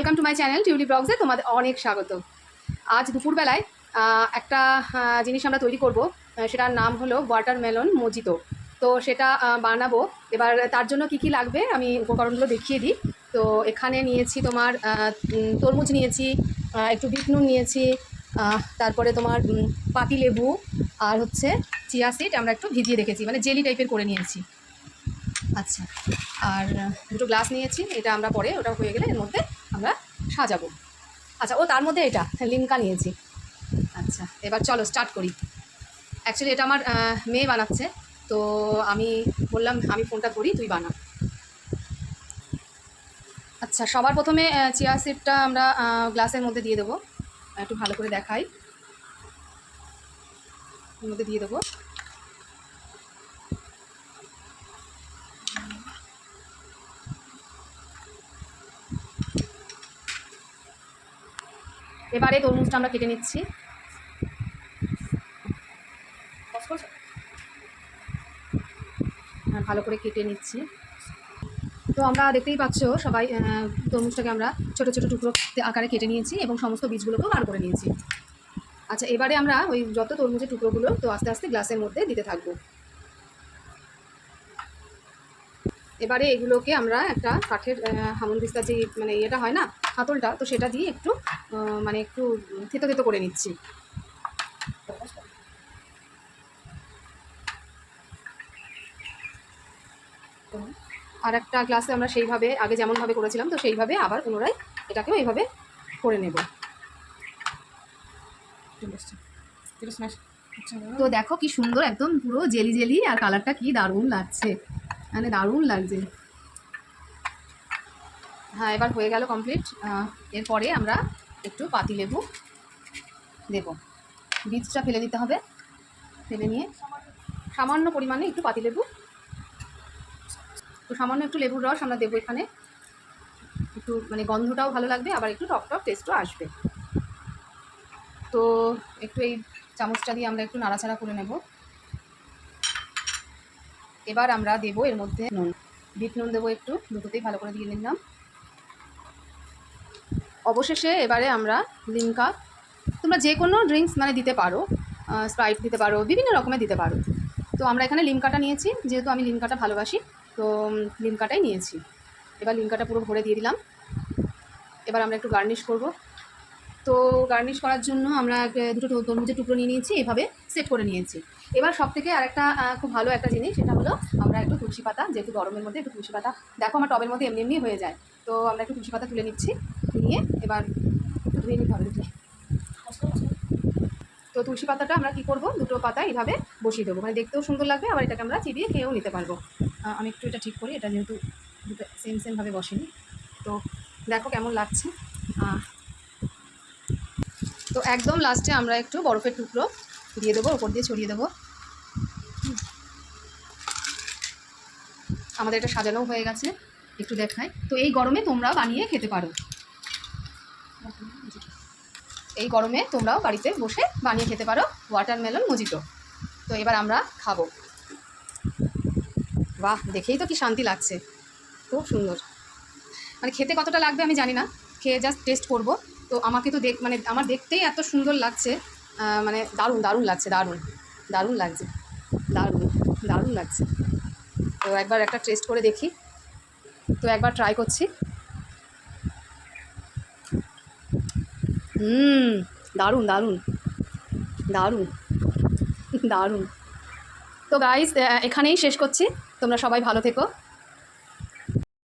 Welcome to my channel tulip ব্লগসে তোমাদের অনেক স্বাগত। আজ দুপুরবেলায় একটা জিনিস আমরা তৈরি করব, সেটার নাম হলো ওয়াটারমেলন মজিতো। তো সেটা বানাবো। এবার তার জন্য কি কি লাগবে আমি উপকরণগুলো দেখিয়ে দিই। তো এখানে নিয়েছি তোমার তরমুজ নিয়েছি, একটু বিট নুন নিয়েছি, তারপরে তোমার পাতিলেবু, আর হচ্ছে চিয়া সিড আমরা একটু ভিজিয়ে রেখেছি, মানে জেলি টাইপের করে নিয়েছি। আচ্ছা, আর দুটো গ্লাস নিয়েছি, এটা আমরা পরে ওটা হয়ে গেলে এর মধ্যে আমরা সাজাবো। আচ্ছা, ও তার মধ্যে এটা লিমকা নিয়েছি। আচ্ছা, এবার চলো স্টার্ট করি। অ্যাকচুয়ালি এটা আমার মেয়ে বানাচ্ছে, তো আমি বললাম আমি ফোনটা করি, তুই বানা। আচ্ছা, সবার প্রথমে চিয়া সিডটা আমরা গ্লাসের মধ্যে দিয়ে দেবো। একটু ভালো করে দেখাই, এর মধ্যে দিয়ে দেবো। এবারে তরমুজটা আমরা কেটে নিচ্ছি। ভালো করে কেটে নিচ্ছি। তো আমরা দেখতেই পাচ্ছ সবাই, তরমুজটাকে আমরা ছোটো ছোটো টুকরো আকারে কেটে নিয়েছি এবং সমস্ত বীজগুলোকেও বার করে নিয়েছি। আচ্ছা, এবারে আমরা ওই যত তরমুজের টুকরোগুলো তো আস্তে আস্তে গ্লাসের মধ্যে দিতে থাকবো। এবারে এগুলোকে আমরা একটা কাঠের হামনদিস্তার যে মানে ইয়েটা হয় না, হাতলটা, তো সেটা দিয়ে একটু মানে একটু থেতো থেতো করে নিচ্ছি। আর একটা গ্লাসে আমরা সেইভাবে আগে যেমনভাবে করেছিলাম, তো সেইভাবে আবার পুনরায় এটাকেও এইভাবে করে নেব। তো দেখো কি সুন্দর, একদম পুরো জেলি জেলি, আর কালারটা কি দারুণ লাগছে, মানে দারুণ লাগছে। হ্যাঁ, এবার হয়ে গেল কমপ্লিট। এরপরে আমরা একটু পাতিলেবু দেব, বীজটা ফেলে দিতে হবে। ফেলে নিয়ে সামান্য পরিমাণে একটু পাতিলেবু, তো সামান্য একটু লেবুর রস আমরা দেবো এখানে। একটু মানে গন্ধটাও ভালো লাগবে, আবার একটু টক টক টেস্টও আসবে। তো একটু এই চামচটা দিয়ে আমরা একটু নাড়াচাড়া করে নেব। এবার আমরা দেবো এর মধ্যে নুন, বিট নুন দেবো একটু, দুটোতেই ভালো করে দিয়ে নিলাম। অবশেষে এবারে আমরা লিমকা, তোমরা যে কোনো ড্রিঙ্কস মানে দিতে পারো, স্প্রাইট দিতে পারো, বিভিন্ন রকমের দিতে পারো। তো আমরা এখানে লিমকাটা নিয়েছি, যেহেতু আমি লিমকাটা ভালোবাসি, তো লিমকাটাই নিয়েছি। এবার লিমকাটা পুরো ভরে দিয়ে দিলাম। এবার আমরা একটু গার্নিশ করব। তো গার্নিশ করার জন্য আমরা দুটো তরমুজের টুকরো নিয়ে নিয়েছি, এভাবে সেট করে নিয়েছি। এবার সব থেকে আরেকটা খুব ভালো একটা জিনিস, সেটা হলো আমরা একটু তুলসী পাতা, যেহেতু গরমের মধ্যে একটু তুলসী পাতা, দেখো আমার টবের মধ্যে এমনি এমনি হয়ে যায়, তো আমরা একটু তুলসী পাতা তুলে নিচ্ছি, নিয়ে এবার ধুয়ে নিতে হবে। তো তুলসী পাতাটা আমরা কী করবো, দুটো পাতা এইভাবে বসিয়ে দেবো, মানে দেখতেও সুন্দর লাগবে, আবার এটাকে আমরা চিবিয়ে খেয়েও নিতে পারবো। আমি একটু এটা ঠিক করি, এটা যেহেতু দুটো সেমভাবে বসেনি, তো দেখো কেমন লাগছে। তো একদম লাস্টে আমরা একটু বরফের টুকরো দিয়ে দেবো, ওপর দিয়ে ছড়িয়ে দেবো। আমাদের এটা সাজানোও হয়ে গেছে, একটু দেখাই। তো এই গরমে তোমরাও বানিয়ে খেতে পারো, এই গরমে তোমরাও বাড়িতে বসে বানিয়ে খেতে পারো ওয়াটারমেলন মজিতো। তো এবার আমরা খাবো। বাহ, দেখেই তো কি শান্তি লাগছে, খুব সুন্দর। মানে খেতে কতটা লাগবে আমি জানি না, খেয়ে জাস্ট টেস্ট করব। তো আমাকে তো মানে আমার দেখতেই এত সুন্দর লাগছে, মানে দারুণ দারুণ লাগছে, দারুণ দারুণ লাগছে, দারুণ দারুণ লাগছে। তো একবার একটা টেস্ট করে দেখি, তো একবার ট্রাই করছি। দারুণ দারুণ দারুণ দারুণ। তো গাইস, এখানেই শেষ করছি। তোমরা সবাই ভালো থেকো।